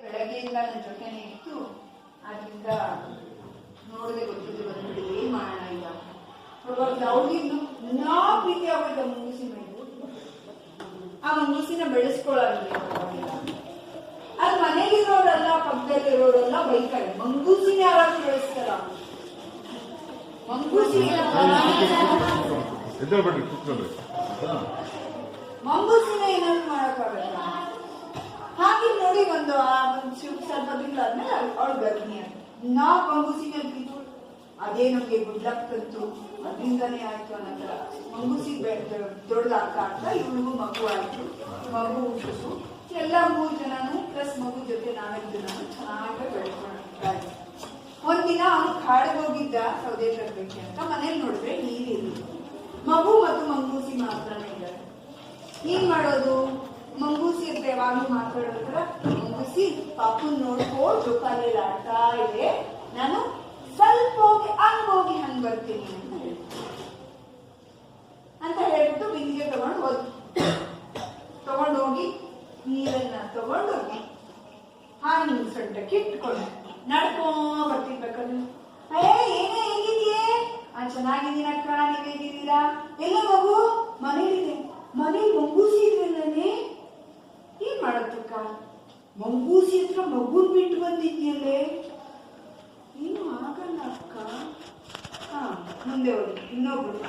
ಬೆಳಗ್ಗೆಯಿಂದ ನನ್ನ ಜೊತೆನೆ ಇತ್ತು. ಅದರಿಂದ ನೋಡದೆ ಗೊತ್ತಿದ್ದು ಬಂದ್ಬಿಟ್ಟು ಏನ್ ಮಾಡೋಣ ಈಗ. ಅವ್ರಿಗಿನ್ನು ನಾ ಪ್ರೀತಿ ಆಗೋಯ್ತು ಮುಂಗುಸಿ ಮೇಲೆ. ಆ ಮುಂಗುಸಿನ ಬೆಳೆಸ್ಕೊಳ್ಳೋದಿಲ್ಲ. ಅದು ಮನೇಲಿರೋರೆಲ್ಲ ಪಕ್ಕದಲ್ಲಿರೋರೆಲ್ಲ ಬೈತಾರೆ, ಮಂಗೂಸಿನ ಯಾರಾದ್ರೂ ಬೆಳೆಸ್ತಾರ? ಮಂಗೂಸಿನ ಏನಾದ್ರು ಮಾಡಕ್ಕಾಗಲ್ಲ. ಹಾಗೆ ನೋಡಿ ಒಂದು ಸ್ವಲ್ಪ ತಿಂಗಳಾದ್ಮೇಲೆ ಅವಳು ಗರ್ಭಿಣಿ ಆಯ್ತು. ನಾ ಮಂಗೂಸಿ ಮೇಲೆ ಬಿದ್ದು ಅದೇ ನಮ್ಗೆ ಗುಡ್ಲಾಗ್ತಂತು, ಅದರಿಂದಾನೇ ಆಯ್ತು ಅನ್ನೋ ತರ. ಮಂಗೂಸಿ ದೊಡ್ಡದಾಗ್ತಾ ಆಗ್ತಾ ಇವಳಿಗೂ ಮಗು ಆಯ್ತು. ಮಗು ಹುಟ್ಟಿಸು ಎಲ್ಲ 3 ಜನನು ಪ್ಲಸ್ ಮಗು ಜೊತೆ 4 ಜನನು ಚೆನ್ನಾಗಿ ಬೆಳ್ಕೊಂಡಿದ್ದಾರೆ. ಒಂದಿನ ಅವನು ಕಾಡಿಗೆ ಹೋಗಿದ್ದ ಸೌದೆ ತರಬೇಕು ಅಂತ. ಮನೇಲಿ ನೋಡಿದ್ರೆ ನೀರಿಲ್ಲ, ಮಗು ಮತ್ತು ಮಂಗೂಸಿ ಮಾತ್ರನೇ ಇದ್ದಾರೆ. ಏನ್ ಮಾಡೋದು? ಮಂಗೂಸಿ ಅಂತ ಯಾವಾಗ್ಲೂ ಮಾತಾಡೋದ್ರ, ಮಂಗೂಸಿ ಪಾಪುನ್ ನೋಡ್ಕೊಂಡು ಕಾಲೆಲ್ಲ ಆಡ್ತಾ ಇದೆ, ನಾನು ಸ್ವಲ್ಪ ಹೋಗಿ ಹಂಗ್ ಬರ್ತೀನಿ ಅಂತ ಹೇಳ್ಬಿಟ್ಟು ಬಿಂದಿಗೆ ತಗೊಂಡು ಹೋಗಿ ನೀರನ್ನ ತಗೊಂಡೋಗಿ ಹಾವಿನ ಸೊಂಟಕ್ಕೆ ಇಟ್ಕೊಂಡು ನಡ್ಕೋ ಬರ್ತಿರ್ಬೇಕಾದ್ರೆ, ಏನೇ ಹೇಗಿದೆಯೇ? ಚೆನ್ನಾಗಿದ್ದೀನಕ್ಕ, ನೀವ್ ಹೇಗಿದ್ದೀರಾ? ಎಲ್ಲ ಮಗು ಮನೇಲಿದೆ. ಮನೇಲಿ ಮಂಗೂಸಿ ಇದ್ರಲ್ಲೇ ಏನ್ ಮಾಡತ್ತಕ್ಕ? ಮಂಗೂಸಿ ಹತ್ರ ಮಗುನ್ ಬಿಟ್ಟು ಬಂದಿದ್ಯಲ್ಲೇ? ಏನು ಆಗಲ್ಲ ಅಕ್ಕ. ಮುಂದೆ ಹೋಗಿ ಇನ್ನೊಬ್ರು,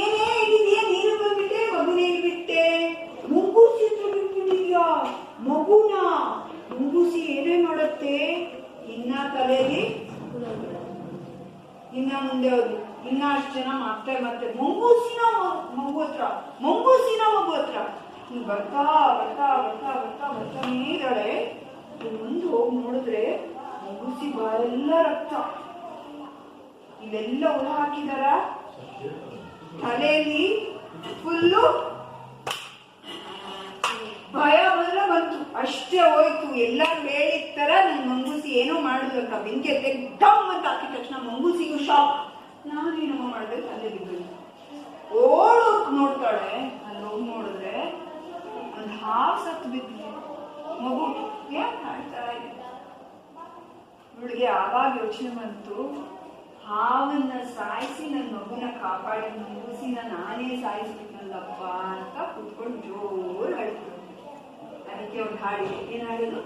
ಏನೇ ಹೇಗಿದೆಯಾ? ನೀರು ಬಂದ್ಬಿಟ್ಟೆ, ಮಗುನೇ ಬಿಟ್ಟೆ. ಮಂಗೂಸಿ ಹತ್ರ ಬಿಟ್ಬಿಟ್ಟಿದ್ಯಾ ಮಗುನ? ಮಂಗೂಸಿ ಏನೇ ಮಾಡತ್ತೆ? ಇನ್ನ ತಲೆಯಲ್ಲಿ ಇನ್ನ ಮುಂದೆ ಹೋಗಿ ಇನ್ನ ಅಷ್ಟು ಜನ ಮತ್ತೆ ಮಂಗೂಸಿನ ಮಗು ಹತ್ರ ಬರ್ತಾ ಬರ್ತಾನೇ ಇದ್ದಾಳೆ. ಮುಂದೆ ಹೋಗಿ ನೋಡಿದ್ರೆ ಮಂಗೂಸಿ ಬಾಳೆಲ್ಲ ರಕ್ತ. ಇಲ್ಲೆಲ್ಲ ಹುಳ ಹಾಕಿದಾರ, ತಲೆಯಲ್ಲಿ ಫುಲ್ಲು ಭಯ ಬಂತು. ಅಷ್ಟೇ ಹೋಯ್ತು. ಎಲ್ಲಾರು ಹೇಳಿರ್ತಾರ ನನ್ ಮಂಗೂಸಿ ಏನೋ ಮಾಡುದು ಅಂತ. ಬೆಂಕಿ ಡಮ್ ಅಂತ ಹಾಕಿದ ತಕ್ಷಣ ಮಂಗೂಸಿಗೂ ಶಾಕ್. ನಾನೇನಮ್ಮ ಮಾಡ್ಬೇಕು? ಅಲ್ಲೇ ಬಿದ್ದು ಓಡೋಕ್ ನೋಡ್ತಾಳೆ. ಅಲ್ಲಿ ಹೋಗಿ ನೋಡಿದ್ರೆ ಒಂದು ಹಾವು ಸತ್ತು ಬಿದ್ದಿದೆ. ಮಗು ಯಾಕೆ ಮಾಡ್ತಾ ಇದೆ? ಇವಳಿಗೆ ಆವಾಗ ಯೋಚನೆ ಬಂತು, ಹಾವನ್ನ ಸಾಯಿಸಿ ನನ್ನ ಮಗುನ ಕಾಪಾಡಿ ಮಂಗೂಸಿನ ನಾನೇ ಸಾಯಿಸ್ಬಿಟ್ನಲ್ಲಪ್ಪ ಅಂತ ಕುತ್ಕೊಂಡು ಜೋರು ಅಳ್ತು. ಅದಕ್ಕೆ ಒಂದು ಹಾಡಿದೆ. ಏನ್ ಹಾಡೋದು?